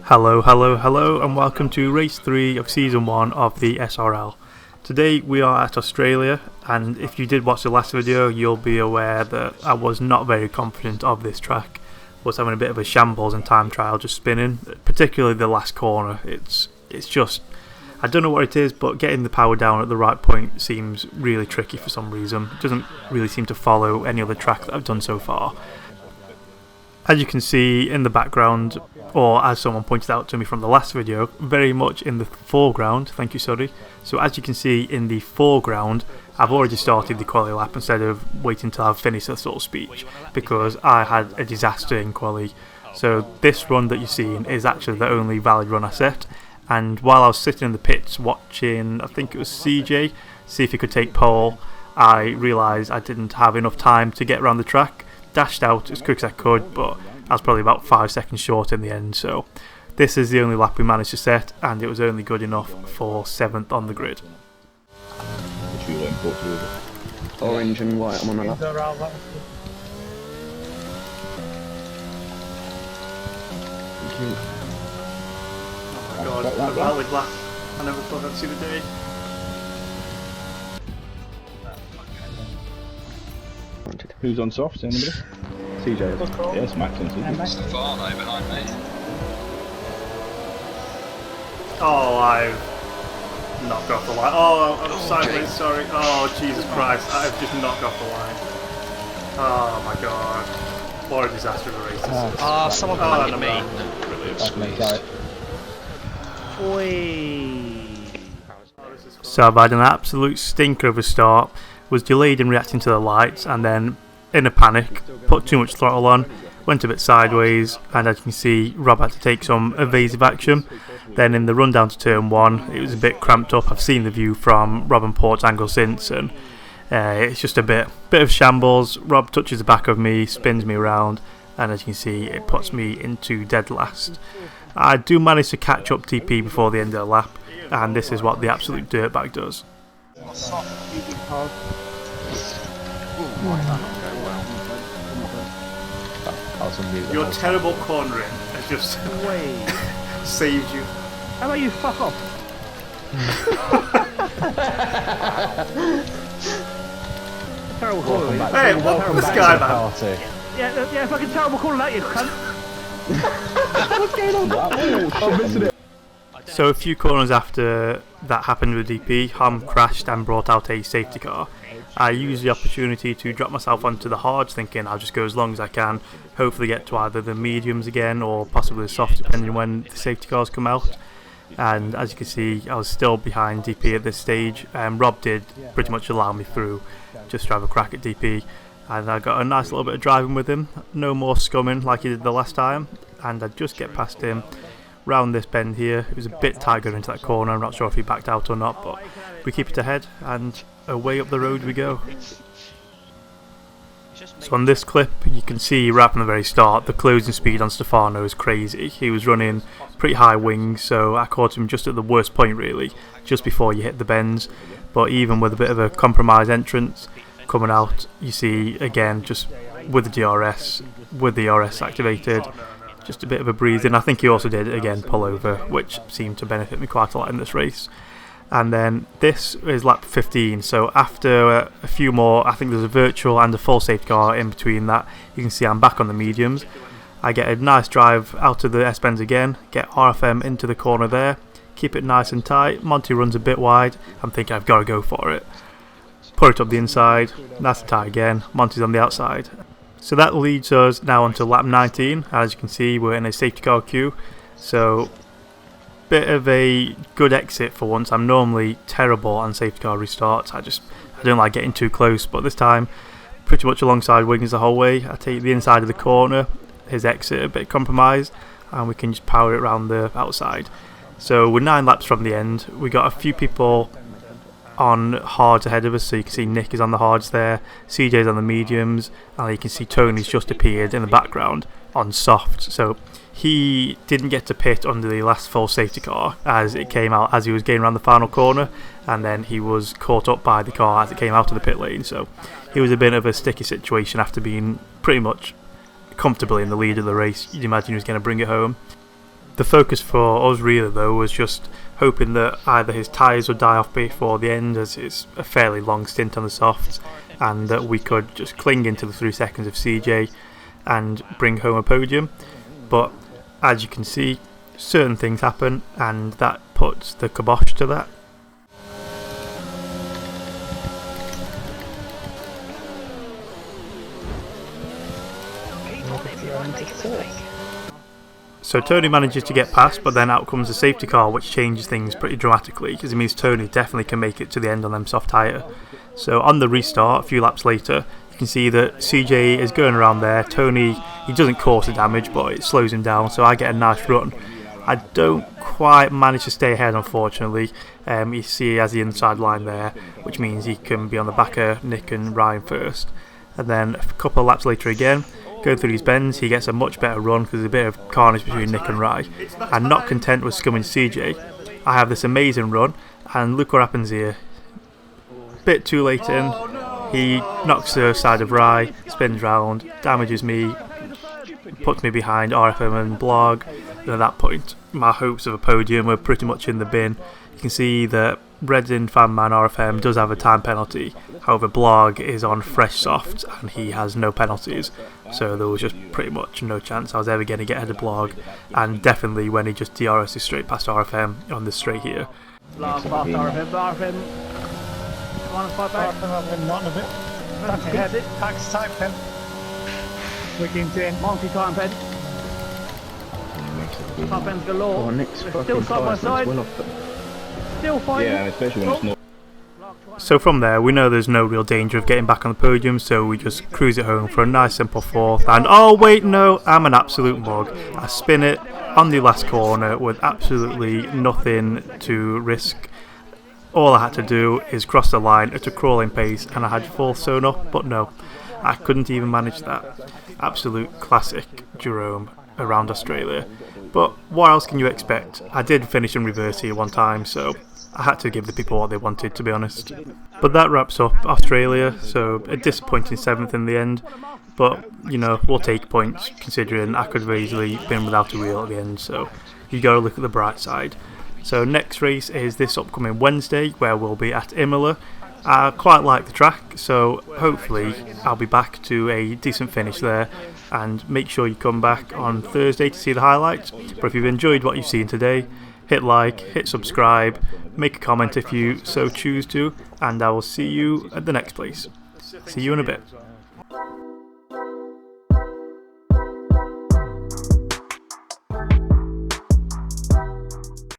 Hello, hello, hello, and welcome to race 3 of season 1 of the SRL. Today we are at Australia, and if you did watch the last video, you'll be aware that I was not very confident of this track. I was having a bit of a shambles in time trial, just spinning, particularly the last corner. It's just, I don't know what it is, but getting the power down at the right point seems really tricky for some reason. It doesn't really seem to follow any other track that I've done so far. As you can see in the background, or as someone pointed out to me from the last video, very much in the foreground, thank you, sorry. So as you can see in the foreground, I've already started the quali lap instead of waiting until I've finished the sort of speech, because I had a disaster in quali. So this run that you're seeing is actually the only valid run I set, and while I was sitting in the pits watching, I think it was CJ, see if he could take pole, I realised I didn't have enough time to get around the track. Dashed out as quick as I could, but I was probably about 5 seconds short in the end, so this is the only lap we managed to set, and it was only good enough for 7th on the grid. Orange and white, I'm on a lap. Oh my god, a valid lap. I never thought I'd see the day. Who's on soft? Anybody? CJ. Yes, Max on CJ. Stefano behind me. Oh, I've knocked off the line. Oh, I'm sideways, sorry. Oh, Jesus Christ, I've just knocked off the line. Oh my god. What a disaster of a race this is. Ah, someone behind me. Brilliant. So I've had an absolute stinker of a start, was delayed in reacting to the lights, and then in a panic put too much throttle on, went a bit sideways, and as you can see Rob had to take some evasive action. Then in the run down to turn 1 it was a bit cramped up. I've seen the view from Rob and Port's angle since, and it's just a bit of shambles. Rob touches the back of me, spins me around, and as you can see it puts me into dead last. I do manage to catch up TP before the end of the lap, and this is what the absolute dirtbag does. Your terrible cornering has just saved you. How about you fuck off? Terrible corner. Hey, what's this guy, man? Yeah, fucking terrible corner that you cunt. What's going on? I'm missing it. So a few corners after that happened with DP, Ham crashed and brought out a safety car. I used the opportunity to drop myself onto the hards, thinking I'll just go as long as I can, hopefully get to either the mediums again or possibly the soft, depending on when the safety cars come out. And as you can see, I was still behind DP at this stage, and Rob did pretty much allow me through just to have a crack at DP, and I got a nice little bit of driving with him, no more scumming like he did the last time, and I just get past him round this bend here. It was a bit tight going into that corner. I'm not sure if he backed out or not, but we keep it ahead and away up the road we go. So on this clip you can see right from the very start the closing speed on Stefano is crazy. He was running pretty high wings, so I caught him just at the worst point really, just before you hit the bends. But even with a bit of a compromised entrance coming out, you see again just with the DRS, with the RS activated, just a bit of a breeze in. I think he also did again pull over, which seemed to benefit me quite a lot in this race. And then this is lap 15, so after a few more, I think there's a virtual and a full safety car in between that, you can see I'm back on the mediums. I get a nice drive out of the S-bends again, get RFM into the corner there, keep it nice and tight. Monty runs a bit wide, I'm thinking I've got to go for it. Put it up the inside, nice and tight again, Monty's on the outside. So that leads us now onto lap 19. As you can see we're in a safety car queue, so bit of a good exit for once. I'm normally terrible on safety car restarts, I don't like getting too close, but this time pretty much alongside Wiggins the whole way. I take the inside of the corner, his exit a bit compromised, and we can just power it around the outside. So we're 9 laps from the end. We got a few people on hards ahead of us, so you can see Nick is on the hards there, CJ's on the mediums, and you can see Tony's just appeared in the background on soft. So he didn't get to pit under the last full safety car as it came out as he was getting around the final corner, and then he was caught up by the car as it came out of the pit lane. So he was a bit of a sticky situation after being pretty much comfortably in the lead of the race. You'd imagine he was going to bring it home. The focus for us really though was just hoping that either his tyres would die off before the end, as it's a fairly long stint on the softs, and that we could just cling into the 3 seconds of CJ and bring home a podium. But as you can see, certain things happen and that puts the kibosh to that. So Tony manages to get past, but then out comes the safety car, which changes things pretty dramatically, because it means Tony definitely can make it to the end on them soft tyre. So on the restart, a few laps later, you can see that CJ is going around there. Tony, he doesn't cause the damage, but it slows him down, so I get a nice run. I don't quite manage to stay ahead, unfortunately. You see he has the inside line there, which means he can be on the back of Nick and Ryan first. And then a couple of laps later again, going through these bends, he gets a much better run because there's a bit of carnage between Nick and Rye. And not content with scumming CJ, I have this amazing run, and look what happens here. Bit too late in, he knocks the side of Rye, spins round, damages me, puts me behind RFM and Blog, and at that point my hopes of a podium were pretty much in the bin. You can see that Redding fanman RFM does have a time penalty, however Blog is on fresh softs and he has no penalties, so there was just pretty much no chance I was ever going to get ahead of Blog, and definitely when he just DRS's straight past RFM on this straight here. Last past RFM. Come on, fight back. Not a bit. That's it. Tax type pen. Wiggins in. Multi-time pen. Time pens galore. Oh, Nick's They're fucking still side by tyres side. well off. Still fighting. Yeah, especially when it's not. So from there, we know there's no real danger of getting back on the podium, so we just cruise it home for a nice simple fourth. And oh wait, no, I'm an absolute mug. I spin it on the last corner with absolutely nothing to risk. All I had to do is cross the line at a crawling pace, and I had fourth sewn up, but no, I couldn't even manage that. Absolute classic Jehrome around Australia. But what else can you expect? I did finish in reverse here one time, so I had to give the people what they wanted, to be honest. But that wraps up Australia, so a disappointing 7th in the end. But, you know, we'll take points, considering I could have easily been without a wheel at the end, so you got to look at the bright side. So next race is this upcoming Wednesday, where we'll be at Imola. I quite like the track, so hopefully I'll be back to a decent finish there, and make sure you come back on Thursday to see the highlights. But if you've enjoyed what you've seen today, hit like, hit subscribe, make a comment if you so choose to, and I will see you at the next place. See you in a bit.